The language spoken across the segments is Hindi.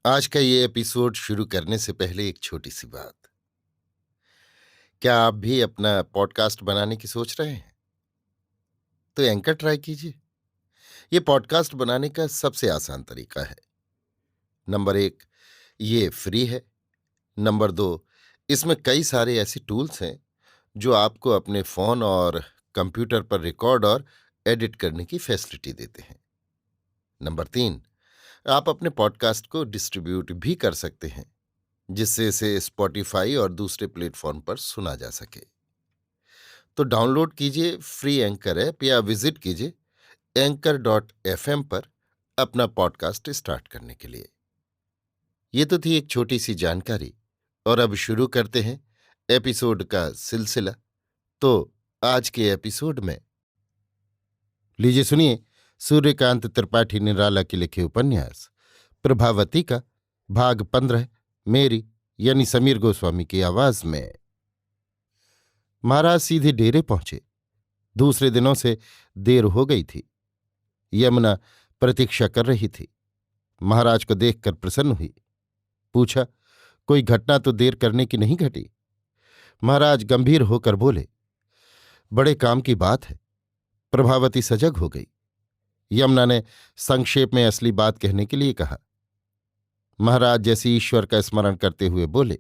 आज का ये एपिसोड शुरू करने से पहले एक छोटी सी बात। क्या आप भी अपना पॉडकास्ट बनाने की सोच रहे हैं? तो एंकर ट्राई कीजिए। ये पॉडकास्ट बनाने का सबसे आसान तरीका है। नंबर 1, ये फ्री है। नंबर 2, इसमें कई सारे ऐसे टूल्स हैं जो आपको अपने फोन और कंप्यूटर पर रिकॉर्ड और एडिट करने की फैसिलिटी देते हैं। नंबर 3, आप अपने पॉडकास्ट को डिस्ट्रीब्यूट भी कर सकते हैं, जिससे इसे स्पॉटिफाई और दूसरे प्लेटफॉर्म पर सुना जा सके। तो डाउनलोड कीजिए फ्री एंकर ऐप या विजिट कीजिए anchor.fm पर अपना पॉडकास्ट स्टार्ट करने के लिए। ये तो थी एक छोटी सी जानकारी, और अब शुरू करते हैं एपिसोड का सिलसिला। तो आज के एपिसोड में लीजिए सुनिए सूर्यकांत त्रिपाठी निराला के लिखे उपन्यास प्रभावती का भाग 15, मेरी यानी समीर गोस्वामी की आवाज में। महाराज सीधे डेरे पहुंचे। दूसरे दिनों से देर हो गई थी। यमुना प्रतीक्षा कर रही थी। महाराज को देखकर प्रसन्न हुई। पूछा, कोई घटना तो देर करने की नहीं घटी? महाराज गंभीर होकर बोले, बड़े काम की बात है। प्रभावती सजग हो गई। यमुना ने संक्षेप में असली बात कहने के लिए कहा। महाराज जैसे ईश्वर का स्मरण करते हुए बोले,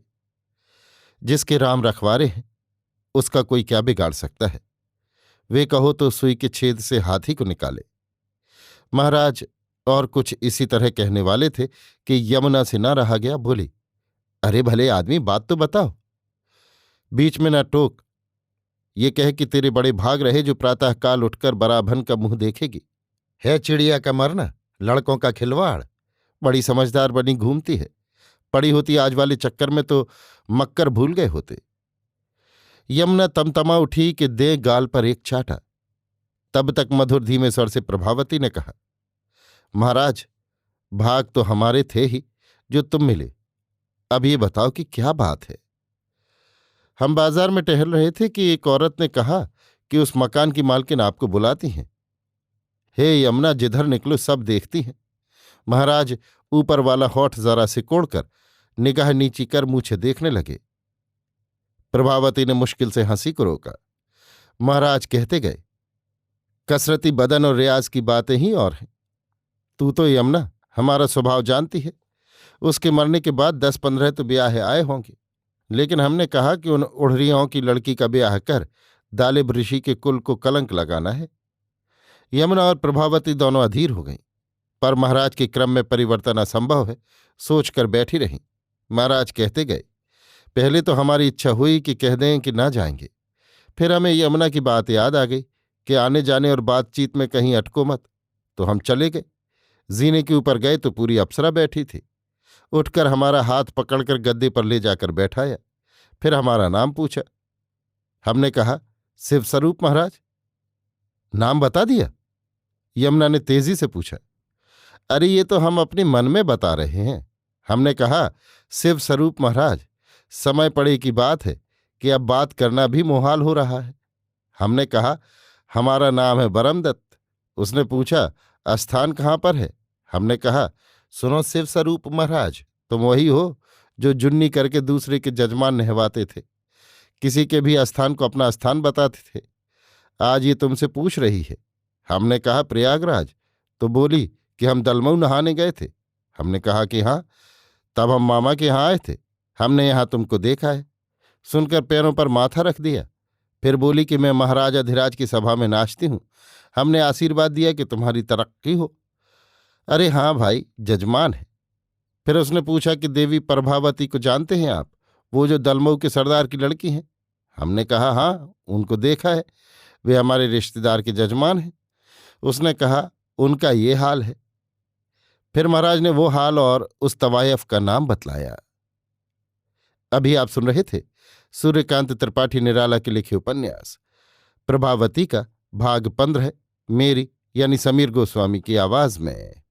जिसके राम रखवारे हैं उसका कोई क्या बिगाड़ सकता है? वे कहो तो सुई के छेद से हाथी को निकाले। महाराज और कुछ इसी तरह कहने वाले थे कि यमुना से न रहा गया। बोली, अरे भले आदमी, बात तो बताओ। बीच में न टोक। ये कह कि तेरे बड़े भाग रहे जो प्रातःकाल उठकर बराभन का मुंह देखेगी। है चिड़िया का मरना, लड़कों का खिलवाड़। बड़ी समझदार बनी घूमती है। पड़ी होती आज वाले चक्कर में तो मक्कर भूल गए होते। यमुना तमतमा उठी कि दे गाल पर एक चाटा। तब तक मधुर धीमे स्वर से प्रभावती ने कहा, महाराज भाग तो हमारे थे ही जो तुम मिले। अब ये बताओ कि क्या बात है? हम बाजार में टहल रहे थे कि एक औरत ने कहा कि उस मकान की मालकिन आपको बुलाती हैं। हे यमुना, जिधर निकलो सब देखती हैं। महाराज ऊपर वाला होठ जरा सिकोड़कर निगाह नीची कर मुझे देखने लगे। प्रभावती ने मुश्किल से हंसी को रोका। महाराज कहते गए, कसरती बदन और रियाज की बातें ही और हैं। तू तो यमुना हमारा स्वभाव जानती है। उसके मरने के बाद 10-15 तो ब्याह आए होंगे, लेकिन हमने कहा कि उन उड़रियों की लड़की का ब्याह कर दालिब ऋषि के कुल को कलंक लगाना है। यमुना और प्रभावती दोनों अधीर हो गईं, पर महाराज के क्रम में परिवर्तन असंभव है, सोचकर बैठी रहीं। महाराज कहते गए, पहले तो हमारी इच्छा हुई कि कह दें कि ना जाएंगे। फिर हमें यमुना की बात याद आ गई कि आने जाने और बातचीत में कहीं अटको मत, तो हम चले गए। जीने के ऊपर गए तो पूरी अप्सरा बैठी थी। उठकर हमारा हाथ पकड़कर गद्दे पर ले जाकर बैठाया। फिर हमारा नाम पूछा। हमने कहा, शिवस्वरूप महाराज। नाम बता दिया? यमुना ने तेजी से पूछा। अरे ये तो हम अपने मन में बता रहे हैं। हमने कहा, शिवस्वरूप महाराज, समय पड़े की बात है कि अब बात करना भी मुहाल हो रहा है। हमने कहा, हमारा नाम है बरमदत्त। उसने पूछा, स्थान कहाँ पर है? हमने कहा, सुनो शिवस्वरूप महाराज, तुम वही हो जो जुन्नी करके दूसरे के जजमान नहवाते थे, किसी के भी स्थान को अपना स्थान बताते थे। आज ये तुमसे पूछ रही है। हमने कहा, प्रयागराज। तो बोली कि हम दलमऊ नहाने गए थे। हमने कहा कि हाँ, तब हम मामा के यहाँ आए थे। हमने यहाँ तुमको देखा है। सुनकर पैरों पर माथा रख दिया। फिर बोली कि मैं महाराज अधिराज की सभा में नाचती हूँ। हमने आशीर्वाद दिया कि तुम्हारी तरक्की हो। अरे हाँ भाई, जजमान है। फिर उसने पूछा कि देवी प्रभावती को जानते हैं आप, वो जो दलमऊ के सरदार की लड़की हैं? हमने कहा, हाँ, उनको देखा है, वे हमारे रिश्तेदार के जजमान हैं। उसने कहा, उनका ये हाल है। फिर महाराज ने वो हाल और उस तवायफ का नाम बतलाया। अभी आप सुन रहे थे सूर्यकांत त्रिपाठी निराला के लिखे उपन्यास प्रभावती का भाग 15, मेरी यानी समीर गोस्वामी की आवाज में।